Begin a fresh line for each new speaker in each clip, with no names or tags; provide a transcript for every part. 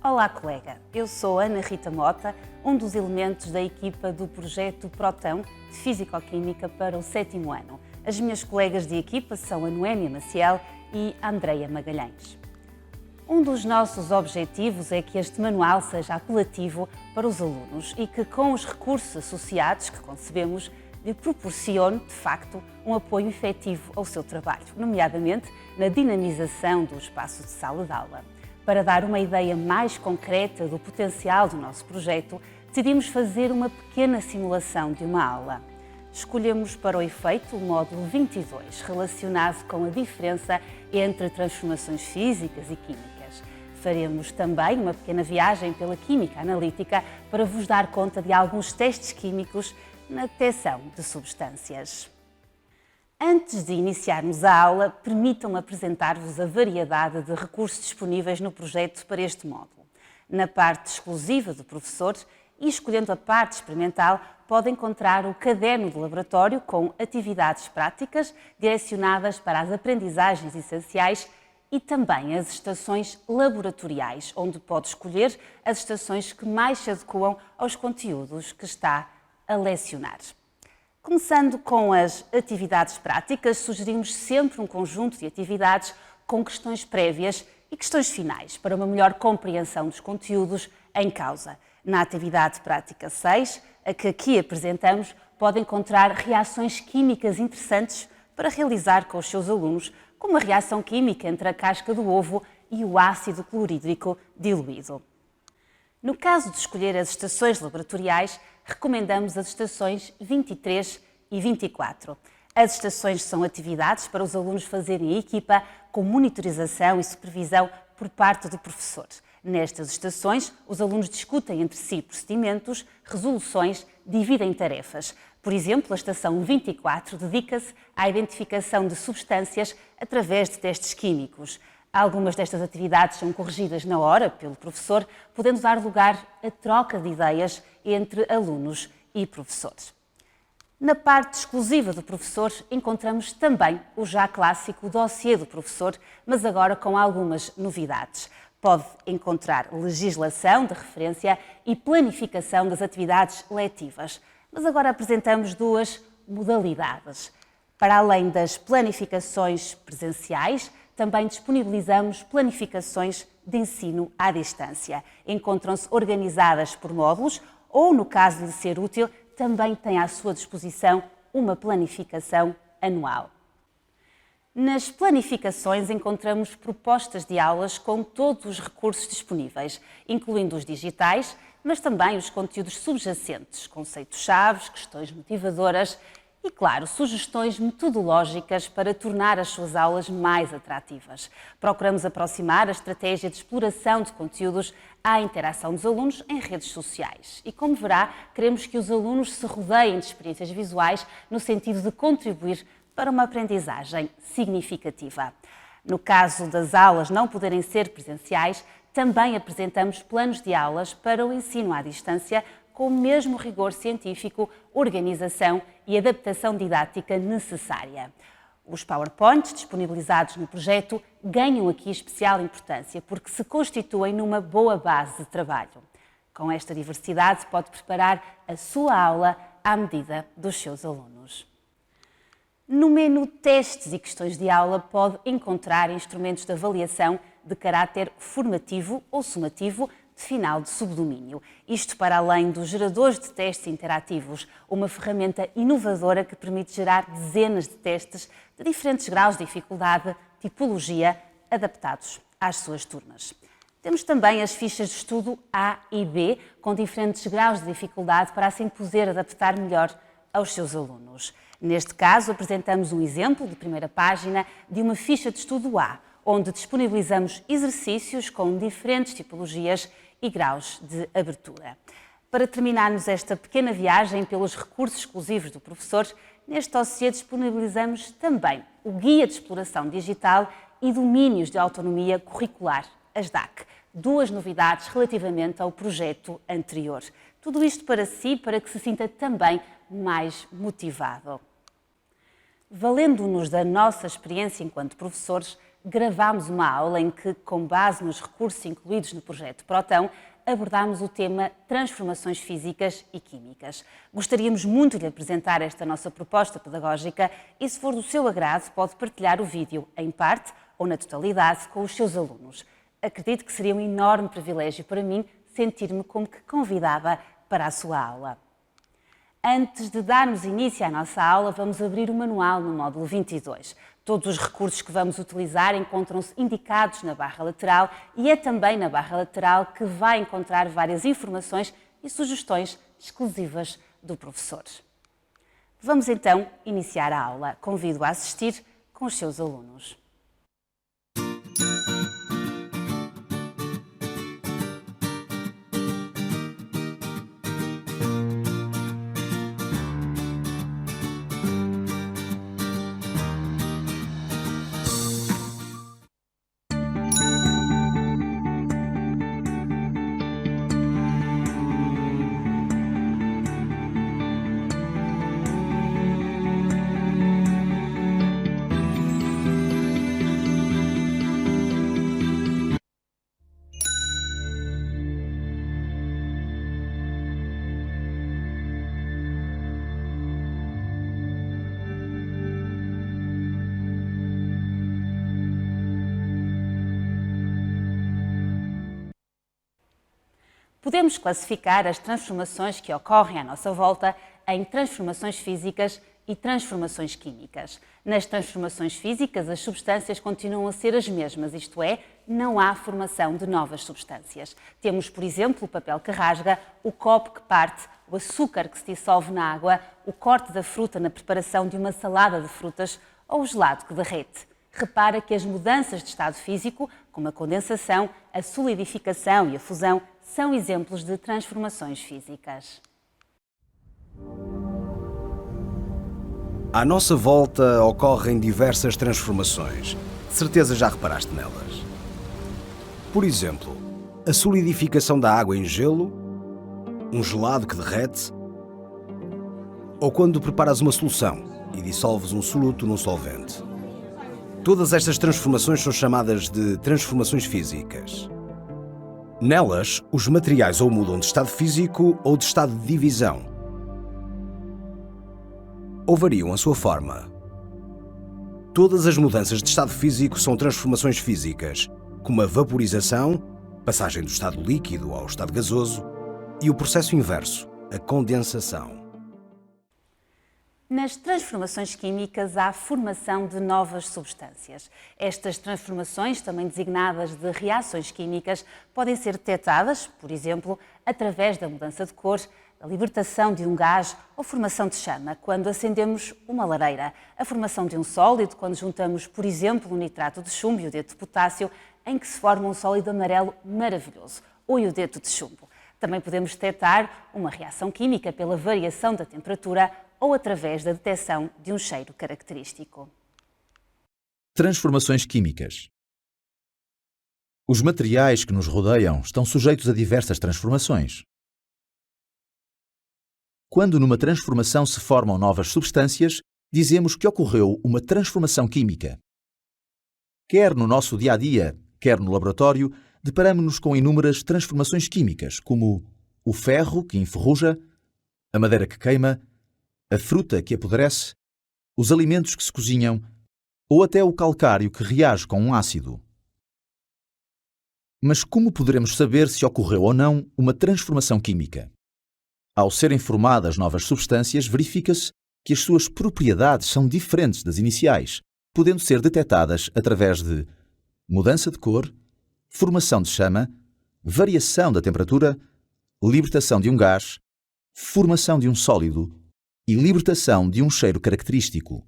Olá, colega. Eu sou Ana Rita Mota, um dos elementos da equipa do projeto Protão de Físico-Química para o 7º ano. As minhas colegas de equipa são a Noémia Maciel e a Andreia Magalhães. Um dos nossos objetivos é que este manual seja apelativo para os alunos e que, com os recursos associados que concebemos, lhe proporcione, de facto, um apoio efetivo ao seu trabalho, nomeadamente na dinamização do espaço de sala de aula. Para dar uma ideia mais concreta do potencial do nosso projeto, decidimos fazer uma pequena simulação de uma aula. Escolhemos para o efeito o módulo 22, relacionado com a diferença entre transformações físicas e químicas. Faremos também uma pequena viagem pela química analítica para vos dar conta de alguns testes químicos na detecção de substâncias. Antes de iniciarmos a aula, permitam-me apresentar-vos a variedade de recursos disponíveis no projeto para este módulo. Na parte exclusiva do professor e escolhendo a parte experimental, pode encontrar o caderno de laboratório com atividades práticas direcionadas para as aprendizagens essenciais e também as estações laboratoriais, onde pode escolher as estações que mais se adequam aos conteúdos que está a lecionar. Começando com as atividades práticas, sugerimos sempre um conjunto de atividades com questões prévias e questões finais, para uma melhor compreensão dos conteúdos em causa. Na atividade prática 6, a que aqui apresentamos, pode encontrar reações químicas interessantes para realizar com os seus alunos, como a reação química entre a casca do ovo e o ácido clorídrico diluído. No caso de escolher as estações laboratoriais, recomendamos as estações 23 e 24. As estações são atividades para os alunos fazerem em equipa com monitorização e supervisão por parte do professor. Nestas estações, os alunos discutem entre si procedimentos, resoluções, dividem tarefas. Por exemplo, a estação 24 dedica-se à identificação de substâncias através de testes químicos. Algumas destas atividades são corrigidas na hora pelo professor, podendo dar lugar a troca de ideias entre alunos e professores. Na parte exclusiva do professor, encontramos também o já clássico dossiê do professor, mas agora com algumas novidades. Pode encontrar legislação de referência e planificação das atividades letivas. Mas agora apresentamos duas modalidades. Para além das planificações presenciais, também disponibilizamos planificações de ensino à distância. Encontram-se organizadas por módulos ou, no caso de ser útil, também tem à sua disposição uma planificação anual. Nas planificações encontramos propostas de aulas com todos os recursos disponíveis, incluindo os digitais, mas também os conteúdos subjacentes, conceitos-chave, questões motivadoras e, claro, sugestões metodológicas para tornar as suas aulas mais atrativas. Procuramos aproximar a estratégia de exploração de conteúdos à interação dos alunos em redes sociais. E, como verá, queremos que os alunos se rodeiem de experiências visuais no sentido de contribuir para uma aprendizagem significativa. No caso das aulas não poderem ser presenciais, também apresentamos planos de aulas para o ensino à distância com o mesmo rigor científico, organização e adaptação didática necessária. Os PowerPoints disponibilizados no projeto ganham aqui especial importância porque se constituem numa boa base de trabalho. Com esta diversidade, pode preparar a sua aula à medida dos seus alunos. No menu Testes e Questões de Aula pode encontrar instrumentos de avaliação de caráter formativo ou sumativo de final de subdomínio. Isto para além dos geradores de testes interativos, uma ferramenta inovadora que permite gerar dezenas de testes de diferentes graus de dificuldade, tipologia, adaptados às suas turmas. Temos também as fichas de estudo A e B, com diferentes graus de dificuldade para assim poder adaptar melhor aos seus alunos. Neste caso, apresentamos um exemplo de primeira página de uma ficha de estudo A, onde disponibilizamos exercícios com diferentes tipologias e graus de abertura. Para terminarmos esta pequena viagem pelos recursos exclusivos do professor, neste dossiê disponibilizamos também o Guia de Exploração Digital e Domínios de Autonomia Curricular, as DAC, duas novidades relativamente ao projeto anterior. Tudo isto para si, para que se sinta também mais motivado. Valendo-nos da nossa experiência enquanto professores, gravámos uma aula em que, com base nos recursos incluídos no projeto Protão, abordámos o tema transformações físicas e químicas. Gostaríamos muito de lhe apresentar esta nossa proposta pedagógica e, se for do seu agrado, pode partilhar o vídeo em parte ou na totalidade com os seus alunos. Acredito que seria um enorme privilégio para mim sentir-me como que convidada para a sua aula. Antes de darmos início à nossa aula, vamos abrir o manual no módulo 22. Todos os recursos que vamos utilizar encontram-se indicados na barra lateral e é também na barra lateral que vai encontrar várias informações e sugestões exclusivas do professor. Vamos então iniciar a aula. Convido a assistir com os seus alunos. Podemos classificar as transformações que ocorrem à nossa volta em transformações físicas e transformações químicas. Nas transformações físicas, as substâncias continuam a ser as mesmas, isto é, não há formação de novas substâncias. Temos, por exemplo, o papel que rasga, o copo que parte, o açúcar que se dissolve na água, o corte da fruta na preparação de uma salada de frutas ou o gelado que derrete. Repara que as mudanças de estado físico, como a condensação, a solidificação e a fusão, são exemplos de transformações físicas.
À nossa volta ocorrem diversas transformações. De certeza já reparaste nelas. Por exemplo, a solidificação da água em gelo, um gelado que derrete, ou quando preparas uma solução e dissolves um soluto num solvente. Todas estas transformações são chamadas de transformações físicas. Nelas, os materiais ou mudam de estado físico ou de estado de divisão, ou variam a sua forma. Todas as mudanças de estado físico são transformações físicas, como a vaporização, passagem do estado líquido ao estado gasoso, e o processo inverso, a condensação.
Nas transformações químicas há a formação de novas substâncias. Estas transformações, também designadas de reações químicas, podem ser detectadas, por exemplo, através da mudança de cor, a libertação de um gás ou formação de chama, quando acendemos uma lareira, a formação de um sólido, quando juntamos, por exemplo, o nitrato de chumbo e o iodeto de potássio, em que se forma um sólido amarelo maravilhoso, ou iodeto de chumbo. Também podemos detectar uma reação química pela variação da temperatura ou através da detecção de um cheiro característico.
Transformações químicas. Os materiais que nos rodeiam estão sujeitos a diversas transformações. Quando numa transformação se formam novas substâncias, dizemos que ocorreu uma transformação química. Quer no nosso dia-a-dia, quer no laboratório, deparamos-nos com inúmeras transformações químicas, como o ferro que enferruja, a madeira que queima, a fruta que apodrece, os alimentos que se cozinham ou até o calcário que reage com um ácido. Mas como poderemos saber se ocorreu ou não uma transformação química? Ao serem formadas novas substâncias, verifica-se que as suas propriedades são diferentes das iniciais, podendo ser detectadas através de mudança de cor, formação de chama, variação da temperatura, libertação de um gás, formação de um sólido e libertação de um cheiro característico.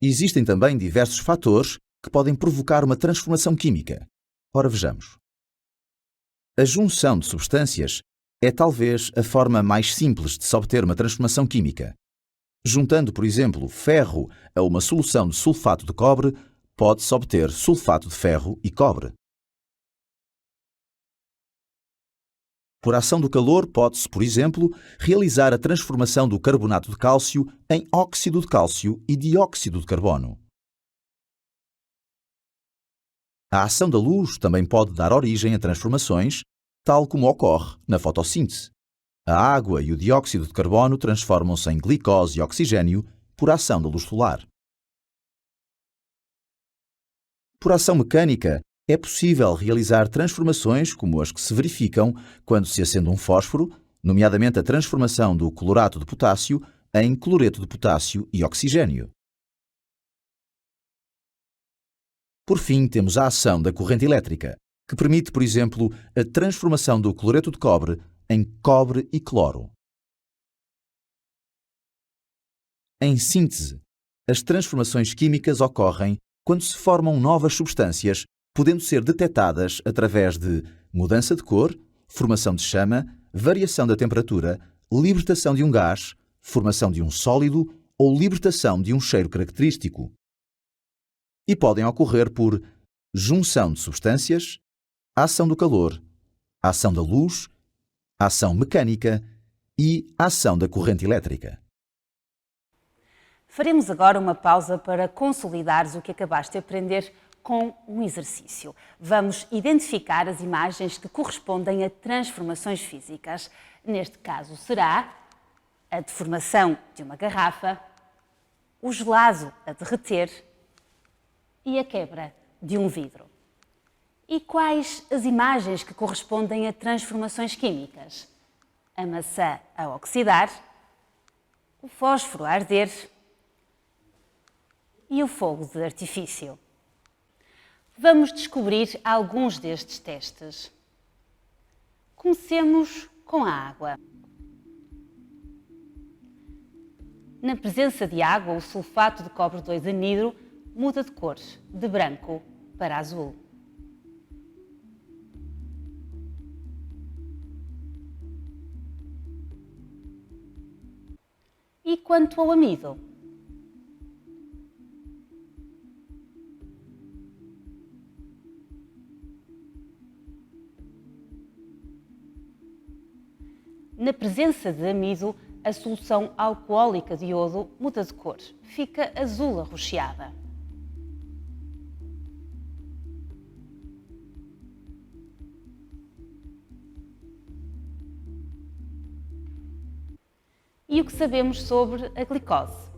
Existem também diversos fatores que podem provocar uma transformação química. Ora, vejamos. A junção de substâncias é talvez a forma mais simples de se obter uma transformação química. Juntando, por exemplo, ferro a uma solução de sulfato de cobre, pode-se obter sulfato de ferro e cobre. Por ação do calor, pode-se, por exemplo, realizar a transformação do carbonato de cálcio em óxido de cálcio e dióxido de carbono. A ação da luz também pode dar origem a transformações, tal como ocorre na fotossíntese. A água e o dióxido de carbono transformam-se em glicose e oxigênio por ação da luz solar. Por ação mecânica, é possível realizar transformações como as que se verificam quando se acende um fósforo, nomeadamente a transformação do clorato de potássio em cloreto de potássio e oxigênio. Por fim, temos a ação da corrente elétrica, que permite, por exemplo, a transformação do cloreto de cobre em cobre e cloro. Em síntese, as transformações químicas ocorrem quando se formam novas substâncias, podendo ser detectadas através de mudança de cor, formação de chama, variação da temperatura, libertação de um gás, formação de um sólido ou libertação de um cheiro característico. E podem ocorrer por junção de substâncias, ação do calor, ação da luz, ação mecânica e ação da corrente elétrica.
Faremos agora uma pausa para consolidares o que acabaste de aprender com um exercício. Vamos identificar as imagens que correspondem a transformações físicas. Neste caso será a deformação de uma garrafa, o gelado a derreter e a quebra de um vidro. E quais as imagens que correspondem a transformações químicas? A maçã a oxidar, o fósforo a arder e o fogo de artifício. Vamos descobrir alguns destes testes. Comecemos com a água. Na presença de água, o sulfato de cobre 2 anidro muda de cor, de branco para azul. E quanto ao amido? Na presença de amido, a solução alcoólica de iodo muda de cor, fica azul arroxeada. E o que sabemos sobre a glicose?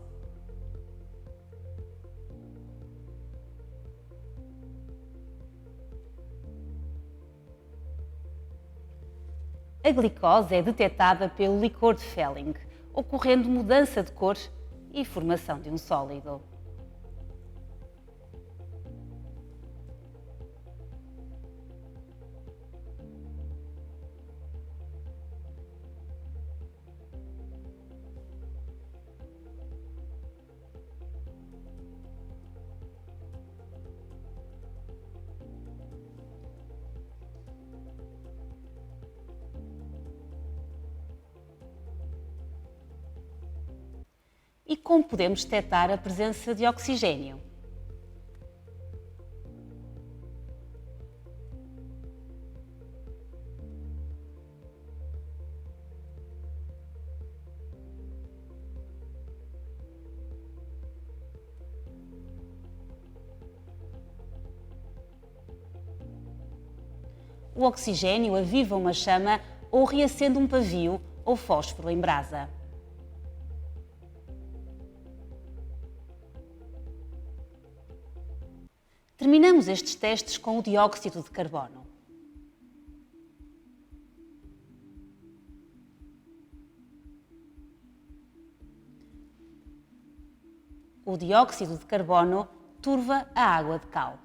A glicose é detectada pelo licor de Fehling, ocorrendo mudança de cor e formação de um sólido. E como podemos detectar a presença de oxigênio? O oxigênio aviva uma chama ou reacende um pavio ou fósforo em brasa. Terminamos estes testes com o dióxido de carbono. O dióxido de carbono turva a água de cal.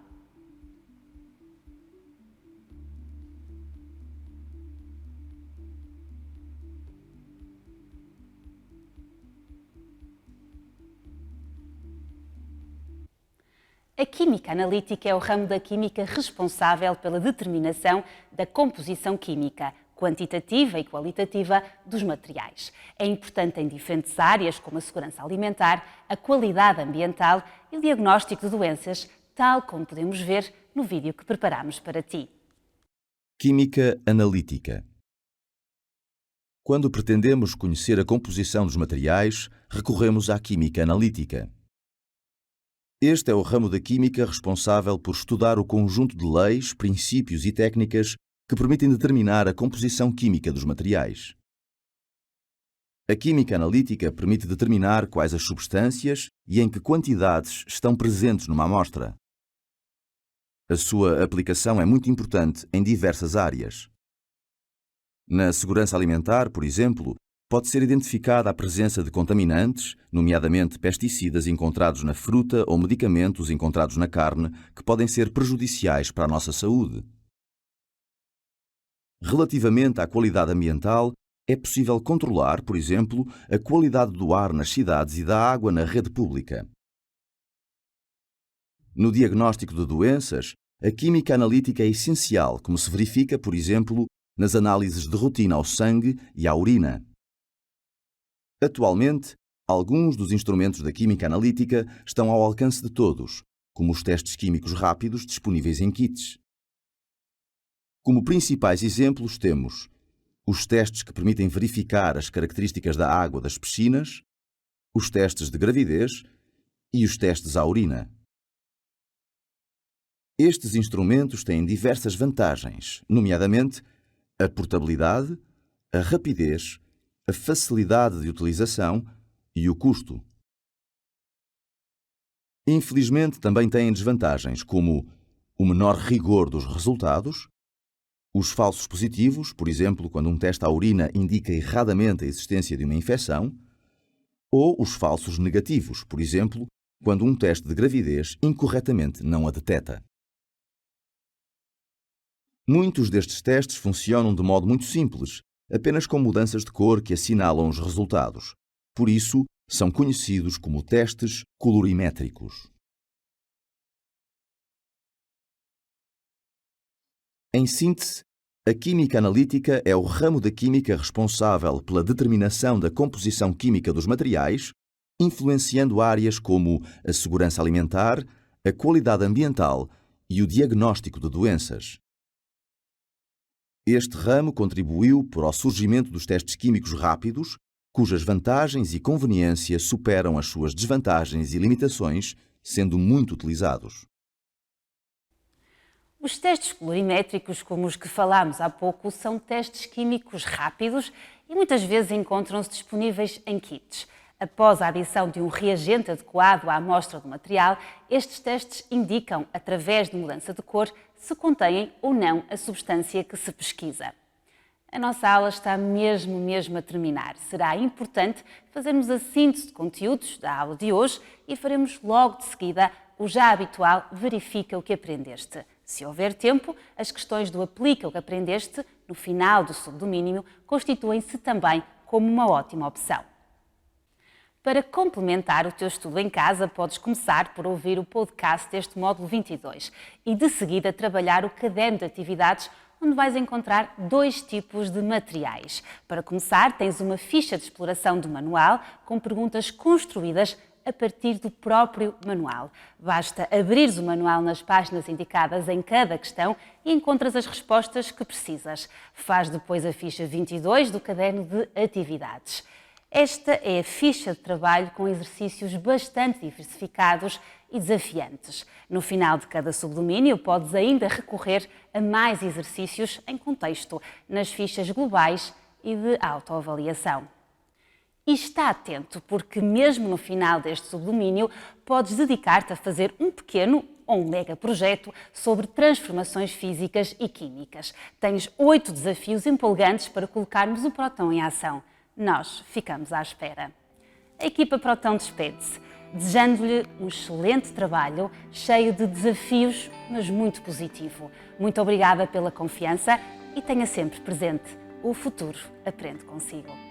A química analítica é o ramo da química responsável pela determinação da composição química, quantitativa e qualitativa dos materiais. É importante em diferentes áreas, como a segurança alimentar, a qualidade ambiental e o diagnóstico de doenças, tal como podemos ver no vídeo que preparamos para ti.
Química analítica. Quando pretendemos conhecer a composição dos materiais, recorremos à química analítica. Este é o ramo da química responsável por estudar o conjunto de leis, princípios e técnicas que permitem determinar a composição química dos materiais. A química analítica permite determinar quais as substâncias e em que quantidades estão presentes numa amostra. A sua aplicação é muito importante em diversas áreas. Na segurança alimentar, por exemplo, pode ser identificada a presença de contaminantes, nomeadamente pesticidas encontrados na fruta ou medicamentos encontrados na carne, que podem ser prejudiciais para a nossa saúde. Relativamente à qualidade ambiental, é possível controlar, por exemplo, a qualidade do ar nas cidades e da água na rede pública. No diagnóstico de doenças, a química analítica é essencial, como se verifica, por exemplo, nas análises de rotina ao sangue e à urina. Atualmente, alguns dos instrumentos da química analítica estão ao alcance de todos, como os testes químicos rápidos disponíveis em kits. Como principais exemplos temos os testes que permitem verificar as características da água das piscinas, os testes de gravidez e os testes à urina. Estes instrumentos têm diversas vantagens, nomeadamente a portabilidade, a rapidez, a facilidade de utilização e o custo. Infelizmente, também têm desvantagens, como o menor rigor dos resultados, os falsos positivos, por exemplo, quando um teste à urina indica erradamente a existência de uma infecção, ou os falsos negativos, por exemplo, quando um teste de gravidez incorretamente não a detecta. Muitos destes testes funcionam de modo muito simples, apenas com mudanças de cor que assinalam os resultados. Por isso, são conhecidos como testes colorimétricos. Em síntese, a química analítica é o ramo da química responsável pela determinação da composição química dos materiais, influenciando áreas como a segurança alimentar, a qualidade ambiental e o diagnóstico de doenças. Este ramo contribuiu para o surgimento dos testes químicos rápidos, cujas vantagens e conveniência superam as suas desvantagens e limitações, sendo muito utilizados.
Os testes colorimétricos, como os que falámos há pouco, são testes químicos rápidos e muitas vezes encontram-se disponíveis em kits. Após a adição de um reagente adequado à amostra do material, estes testes indicam, através de mudança de cor, se contêm ou não a substância que se pesquisa. A nossa aula está mesmo a terminar. Será importante fazermos a síntese de conteúdos da aula de hoje e faremos logo de seguida o já habitual Verifica o que aprendeste. Se houver tempo, as questões do Aplica o que aprendeste, no final do subdomínio, constituem-se também como uma ótima opção. Para complementar o teu estudo em casa, podes começar por ouvir o podcast deste módulo 22 e de seguida trabalhar o caderno de atividades, onde vais encontrar 2 tipos de materiais. Para começar, tens uma ficha de exploração do manual com perguntas construídas a partir do próprio manual. Basta abrires o manual nas páginas indicadas em cada questão e encontras as respostas que precisas. Faz depois a ficha 22 do caderno de atividades. Esta é a ficha de trabalho com exercícios bastante diversificados e desafiantes. No final de cada subdomínio, podes ainda recorrer a mais exercícios em contexto, nas fichas globais e de autoavaliação. E está atento, porque mesmo no final deste subdomínio, podes dedicar-te a fazer um pequeno ou um mega projeto sobre transformações físicas e químicas. Tens 8 desafios empolgantes para colocarmos o Protão em ação. Nós ficamos à espera. A equipa Protão despede-se, desejando-lhe um excelente trabalho, cheio de desafios, mas muito positivo. Muito obrigada pela confiança e tenha sempre presente: o futuro aprende consigo.